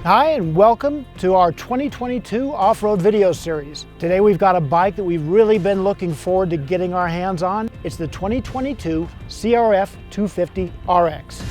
Hi and welcome to our 2022 off-road video series. Today we've got a bike that we've really been looking forward to getting our hands on. It's the 2022 CRF250RX.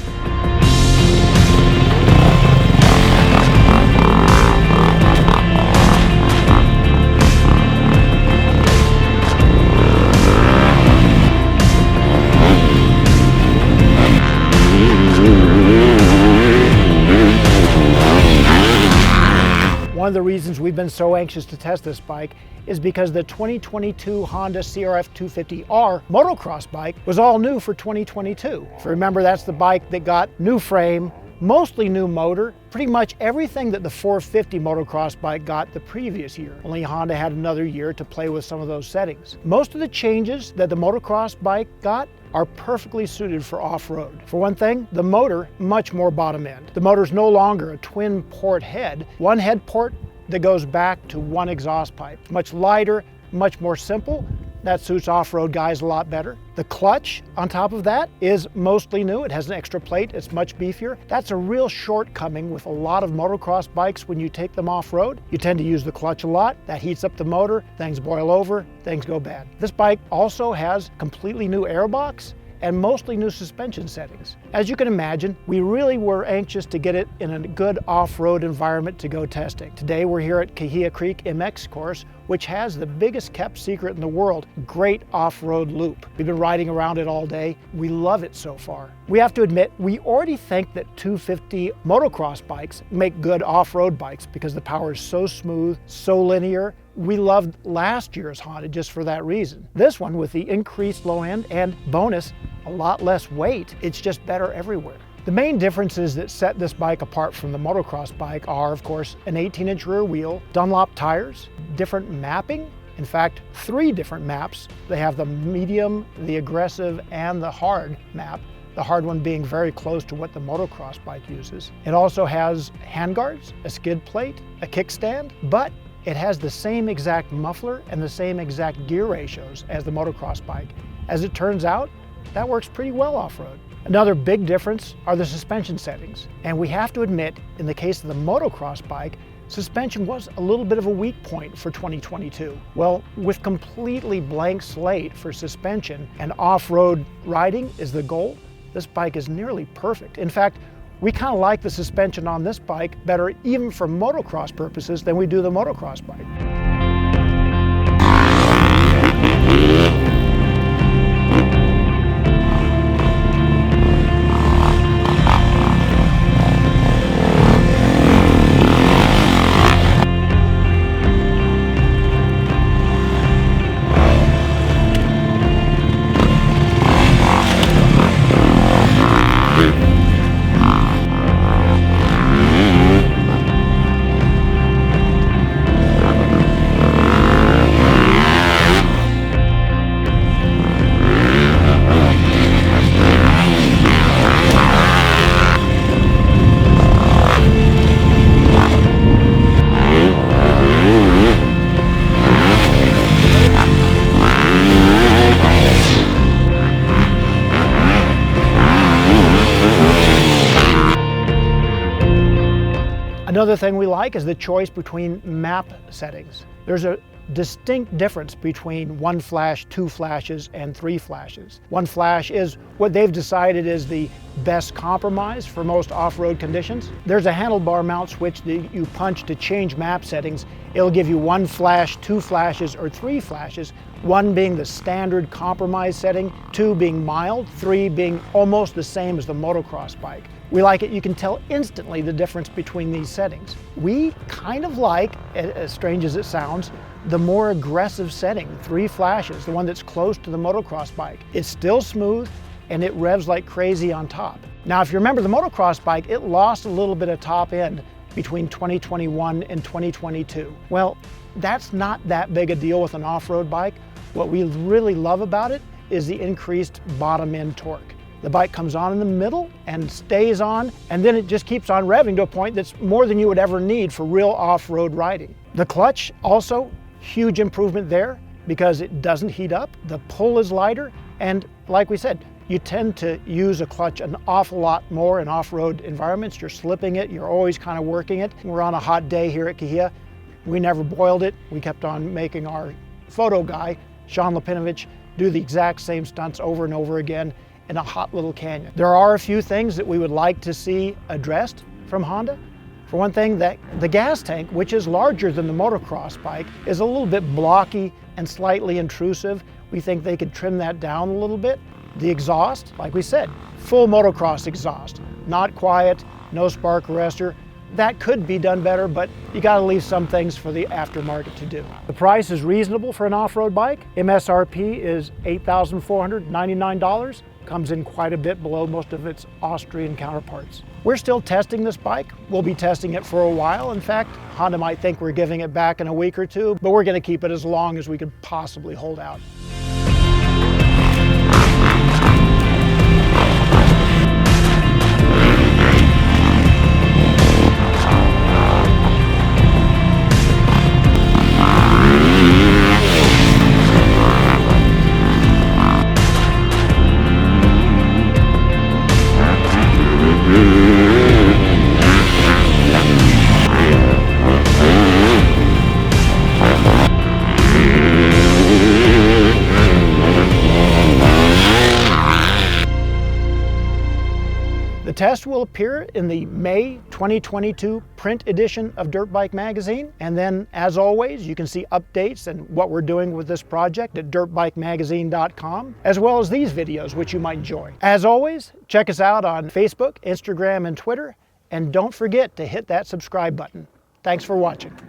One of the reasons we've been so anxious to test this bike is because the 2022 Honda CRF250R motocross bike was all new for 2022. If you remember, that's the bike that got new frame, mostly new motor, pretty much everything that the 450 motocross bike got the previous year. Only Honda had another year to play with some of those settings. Most of the changes that the motocross bike got are perfectly suited for off-road. For one thing, the motor, much more bottom end. The motor's no longer a twin port head, one head port that goes back to one exhaust pipe. Much lighter, much more simple. That suits off-road guys a lot better. The clutch on top of that is mostly new. It has an extra plate, it's much beefier. That's a real shortcoming with a lot of motocross bikes when you take them off-road. You tend to use the clutch a lot, that heats up the motor, things boil over, things go bad. This bike also has completely new airbox and mostly new suspension settings. As you can imagine, we really were anxious to get it in a good off-road environment to go testing. Today we're here at Cahuilla Creek MX course, which has the biggest kept secret in the world, great off-road loop. We've been riding around it all day. We love it so far. We have to admit, we already think that 250 motocross bikes make good off-road bikes because the power is so smooth, so linear. We loved last year's Honda just for that reason. This one, with the increased low end and bonus, a lot less weight, it's just better everywhere. The main differences that set this bike apart from the motocross bike are, of course, an 18-inch rear wheel, Dunlop tires, different mapping. In fact, 3 different maps. They have the medium, the aggressive, and the hard map. The hard one being very close to what the motocross bike uses. It also has handguards, a skid plate, a kickstand, but it has the same exact muffler and the same exact gear ratios as the motocross bike. As it turns out, that works pretty well off-road. Another big difference are the suspension settings. And we have to admit, in the case of the motocross bike, suspension was a little bit of a weak point for 2022. Well, with completely blank slate for suspension and off-road riding is the goal, this bike is nearly perfect. In fact, we kind of like the suspension on this bike better even for motocross purposes than we do the motocross bike. Another thing we like is the choice between map settings. There's a distinct difference between 1 flash, 2 flashes, and 3 flashes. 1 flash is what they've decided is the best compromise for most off-road conditions. There's a handlebar mount switch that you punch to change map settings. It'll give you 1 flash, 2 flashes, or 3 flashes, 1 being the standard compromise setting, 2 being mild, 3 being almost the same as the motocross bike. We like it. You can tell instantly the difference between these settings. We kind of like, as strange as it sounds, the more aggressive setting, 3 flashes, the one that's close to the motocross bike. It's still smooth and it revs like crazy on top. Now, if you remember the motocross bike, it lost a little bit of top end between 2021 and 2022. Well, that's not that big a deal with an off-road bike. What we really love about it is the increased bottom end torque. The bike comes on in the middle and stays on, and then it just keeps on revving to a point that's more than you would ever need for real off-road riding. The clutch also, huge improvement there because it doesn't heat up, the pull is lighter, and like we said, you tend to use a clutch an awful lot more in off-road environments. You're slipping it, you're always kind of working it. We're on a hot day here at Cahuilla. We never boiled it. We kept on making our photo guy, Sean Lipinovich, do the exact same stunts over and over again in a hot little canyon. There are a few things that we would like to see addressed from Honda. For one thing, that the gas tank, which is larger than the motocross bike, is a little bit blocky and slightly intrusive. We think they could trim that down a little bit. The exhaust, like we said, full motocross exhaust, not quiet, no spark arrestor. That could be done better, but you gotta leave some things for the aftermarket to do. The price is reasonable for an off-road bike. MSRP is $8,499. Comes in quite a bit below most of its Austrian counterparts. We're still testing this bike. We'll be testing it for a while. In fact, Honda might think we're giving it back in a week or two, but we're gonna keep it as long as we could possibly hold out. The test will appear in the May 2022 print edition of Dirtbike magazine. And then, as always, you can see updates and what we're doing with this project at dirtbikemagazine.com, as well as these videos, which you might enjoy. As always, check us out on Facebook, Instagram, and Twitter. And don't forget to hit that subscribe button. Thanks for watching.